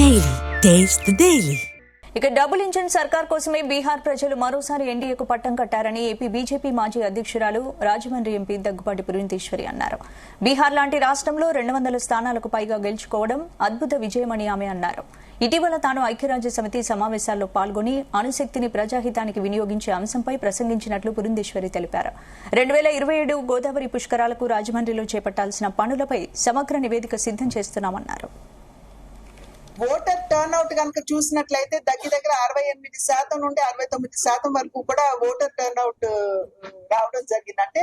Daily. Taste the Daily. ఇక double engine సర్కార్ కోసమే బీహార్ ప్రజలు మరోసారి ఎన్డీఏకు పట్టం కట్టారని ఏపీ బీజేపీ మాజీ అధ్యక్షురాలు రాజమండ్రి ఎంపీ దగ్గుబాటి పురంధేశ్వరి అన్నారు. బీహార్ లాంటి రాష్ట్రంలో 200 స్థానాలకు పైగా గెలుచుకోవడం అద్భుత విజయమని ఆమె అన్నారు. ఇటీవల తాను ఐక్యరాజ్య సమితి సమావేశాల్లో పాల్గొని అణుశక్తిని ప్రజాహితానికి వినియోగించే అంశంపై ప్రసంగించినట్లు పురంధేశ్వరి తెలిపారు. 2027 గోదావరి పుష్కరాలకు రాజమండ్రిలో చేపట్టాల్సిన పనులపై సమగ్ర నివేదిక సిద్దం చేస్తున్నామన్నారు. ఓటర్ టర్న్అవుట్ కనుక చూసినట్లయితే దగ్గర 68% నుండి 69% వరకు కూడా ఓటర్ టర్న్అవుట్ రావడం జరిగింది. అంటే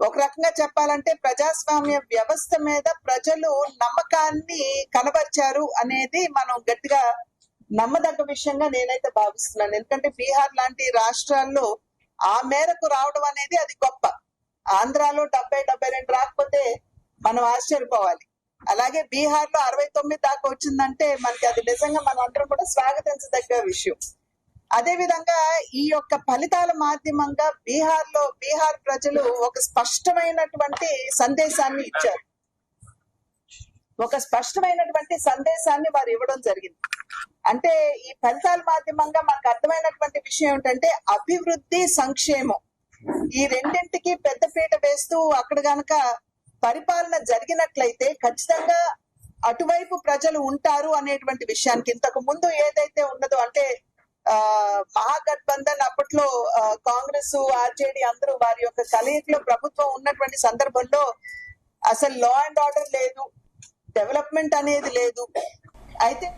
ఒక రకంగా చెప్పాలంటే ప్రజాస్వామ్య వ్యవస్థ మీద ప్రజలు నమ్మకాన్ని కనబరిచారు అనేది మనం గట్టిగా నమ్మదగ్గ విషయంగా నేనైతే భావిస్తున్నాను. ఎందుకంటే బీహార్ లాంటి రాష్ట్రాల్లో ఆ మేరకు రావడం అనేది అది గొప్ప. ఆంధ్రాలో 70-72 రాకపోతే మనం ఆశ్చర్యపోవాలి. అలాగే బీహార్ లో 69 దాకా వచ్చిందంటే మనకి అది నిజంగా మనం అందరం కూడా స్వాగతించదగ్గ విషయం. అదే విధంగా ఈ యొక్క ఫలితాల మాధ్యమంగా బీహార్ ప్రజలు ఒక స్పష్టమైనటువంటి సందేశాన్ని ఇచ్చారు. ఒక స్పష్టమైనటువంటి సందేశాన్ని వారు ఇవ్వడం జరిగింది. అంటే ఈ ఫలితాల మాధ్యమంగా మనకు అర్థమైనటువంటి విషయం ఏంటంటే అభివృద్ధి, సంక్షేమం ఈ రెండింటికి పెద్దపీట వేస్తూ అక్కడ గనక పరిపాలన జరిగినట్లయితే ఖచ్చితంగా అటువైపు ప్రజలు ఉంటారు అనేటువంటి విషయానికి ఇంతకు ముందు ఏదైతే ఉన్నదో అంటే మహాగఠబంధన్ అప్పట్లో కాంగ్రెస్, ఆర్జేడీ అందరూ వారి యొక్క కలయికలో ప్రభుత్వం ఉన్నటువంటి సందర్భంలో అసలు లా అండ్ ఆర్డర్ లేదు, డెవలప్మెంట్ అనేది లేదు. అయితే